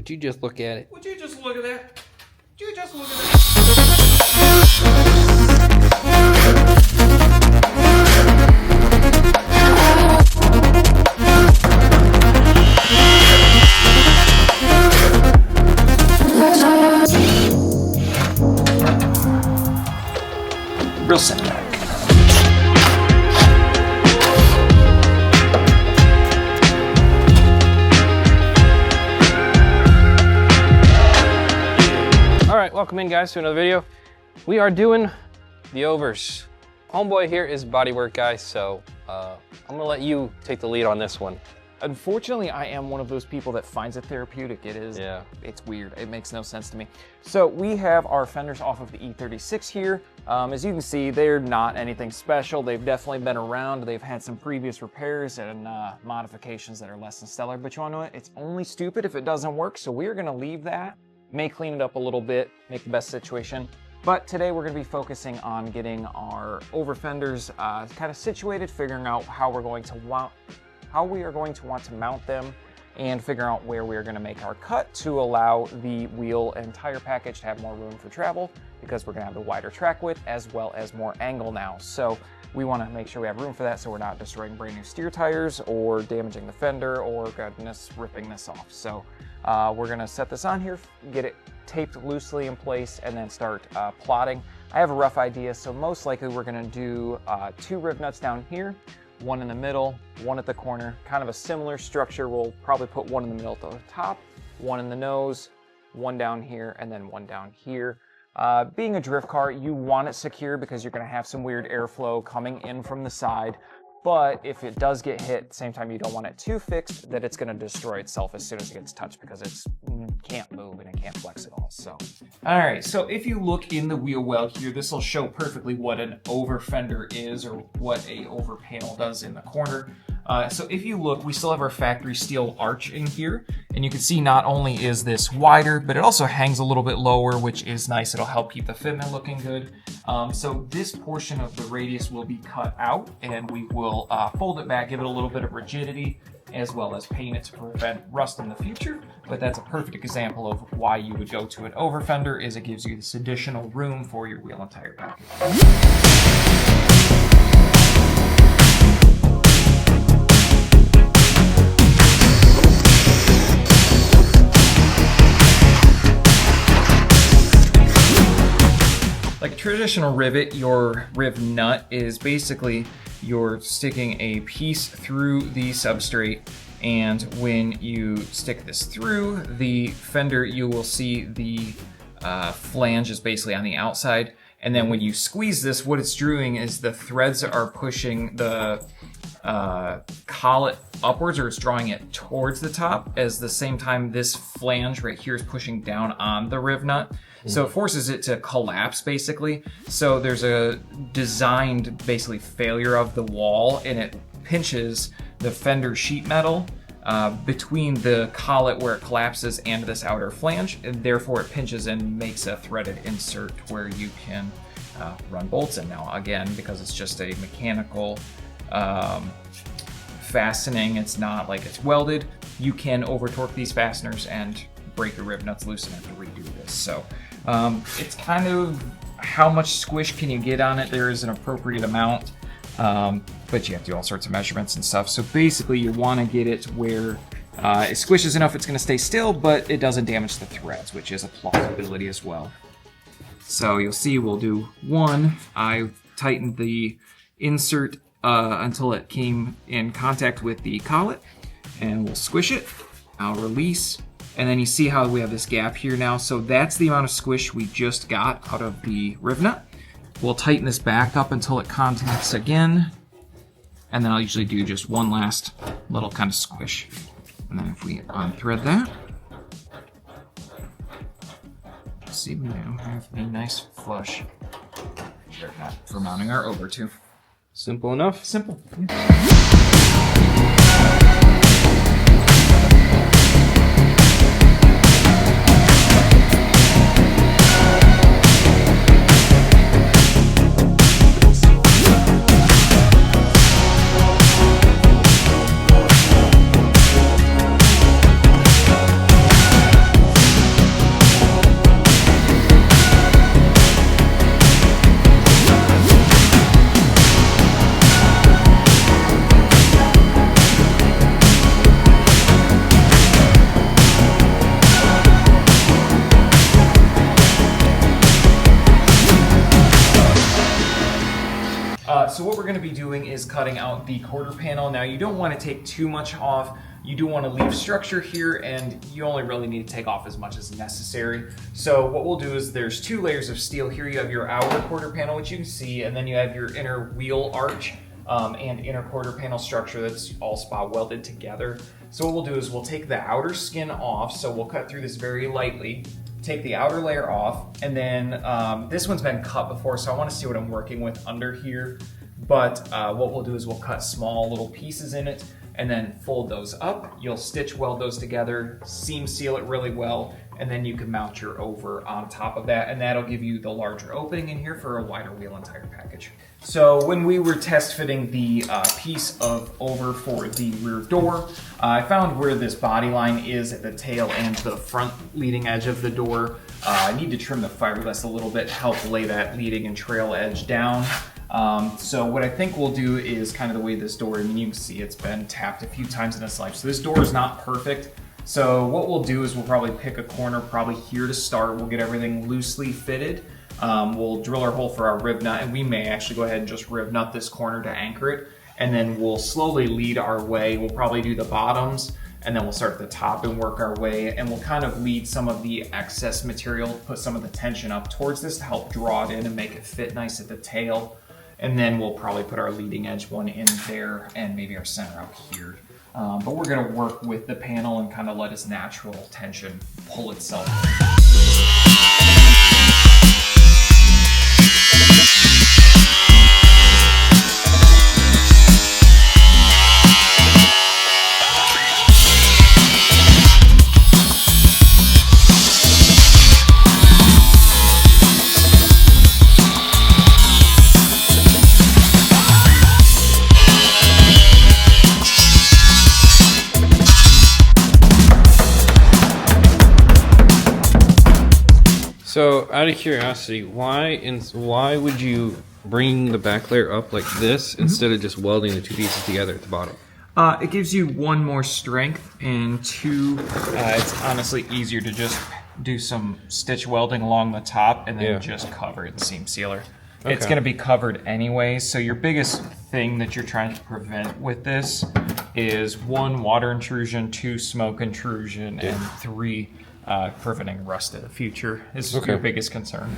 Would you just look at it? Would you just look at that? Would you just look at that? Real simple. Alright, welcome in guys to another video. We are doing the overs. Homeboy here is bodywork guy, so I'm gonna let you take the lead on this one. Unfortunately, I am one of those people that finds it therapeutic. It is, Yeah. It's weird. It makes no sense to me. So we have our fenders off of the E36 here. As you can see, they're not anything special. They've definitely been around. They've had some previous repairs and modifications that are less than stellar, but you wanna know what? It's only stupid if it doesn't work, so we're gonna leave that. May clean it up a little bit, make the best situation. But today we're gonna be focusing on getting our over fenders kind of situated, figuring out how we are going to want to mount them, and figure out where we are going to make our cut to allow the wheel and tire package to have more room for travel, because we're going to have the wider track width as well as more angle now. So we want to make sure we have room for that, so we're not destroying brand new steer tires or damaging the fender or, goodness, ripping this off. So we're going to set this on here, get it taped loosely in place, and then start plotting. I have a rough idea, so most likely we're going to do 2 rib nuts down here, one in the middle, one at the corner, kind of a similar structure. We'll probably put one in the middle at the top, one in the nose, one down here, and then one down here. Being a drift car, you want it secure because you're gonna have some weird airflow coming in from the side. But if it does get hit at the same time, you don't want it too fixed that it's gonna destroy itself as soon as it gets touched, because it can't move and it can't flex at all. So, All right, so if you look in the wheel well here, this will show perfectly what an over fender is, or what a over panel does in the corner. So if you look, we still have our factory steel arch in here, and you can see not only is this wider, but it also hangs a little bit lower, which is nice. It'll help keep the fitment looking good. So this portion of the radius will be cut out, and we will fold it back, give it a little bit of rigidity, as well as paint it to prevent rust in the future. But that's a perfect example of why you would go to an over fender, is it gives you this additional room for your wheel and tire package. Like a traditional rivet, your riv nut is basically you're sticking a piece through the substrate, and when you stick this through the fender, you will see the flange is basically on the outside, and then when you squeeze this, what it's doing is the threads are pushing the collet upwards, or it's drawing it towards the top, as the same time this flange right here is pushing down on the riv nut. So it forces it to collapse basically. So there's a designed basically failure of the wall, and it pinches the fender sheet metal between the collet where it collapses and this outer flange, and therefore it pinches and makes a threaded insert where you can run bolts in. Now again, because it's just a mechanical fastening, it's not like it's welded, you can over torque these fasteners and break your rib nuts loose and have to redo this. So it's kind of how much squish can you get on it. There is an appropriate amount, but you have to do all sorts of measurements and stuff. So basically you want to get it where it squishes enough it's going to stay still, but it doesn't damage the threads, which is a plausibility as well. So you'll see we'll do one. I tightened the insert until it came in contact with the collet, and we'll squish it. I'll release, and then you see how we have this gap here now. So that's the amount of squish we just got out of the riv nut. We'll tighten this back up until it contacts again, and then I'll usually do just one last little kind of squish. And then if we unthread that, see, we now have a nice flush for mounting our over to. Simple enough. Simple. be doing is cutting out the quarter panel. Now you don't want to take too much off. You do want to leave structure here, and you only really need to take off as much as necessary. So what we'll do is there's 2 layers of steel here. You have your outer quarter panel, which you can see, and then you have your inner wheel arch and inner quarter panel structure that's all spot welded together. So what we'll do is we'll take the outer skin off. So we'll cut through this very lightly, take the outer layer off, and then this one's been cut before, so I want to see what I'm working with under here. But what we'll do is we'll cut small little pieces in it and then fold those up. You'll stitch weld those together, seam seal it really well, and then you can mount your over on top of that, and that'll give you the larger opening in here for a wider wheel and tire package. So when we were test fitting the piece of over for the rear door, I found where this body line is at the tail and the front leading edge of the door. I need to trim the fiberglass a little bit to help lay that leading and trail edge down. So what I think we'll do is kind of the way this door, I mean, you can see it's been tapped a few times in its life. So this door is not perfect. So what we'll do is we'll probably pick a corner probably here to start. We'll get everything loosely fitted. We'll drill our hole for our rib nut, and we may actually go ahead and just rib nut this corner to anchor it. And then we'll slowly lead our way. We'll probably do the bottoms, and then we'll start at the top and work our way. And we'll kind of lead some of the excess material, put some of the tension up towards this to help draw it in and make it fit nice at the tail. And then we'll probably put our leading edge one in there and maybe our center out here. But we're gonna work with the panel and kind of let its natural tension pull itself. So, out of curiosity, why would you bring the back layer up like this instead of just welding the 2 pieces together at the bottom? It gives you 1 more strength, and 2, it's honestly easier to just do some stitch welding along the top and then just cover it in seam sealer. Okay. It's going to be covered anyway, so your biggest thing that you're trying to prevent with this is 1, water intrusion, 2, smoke intrusion, and 3, preventing rust in the future is your biggest concern.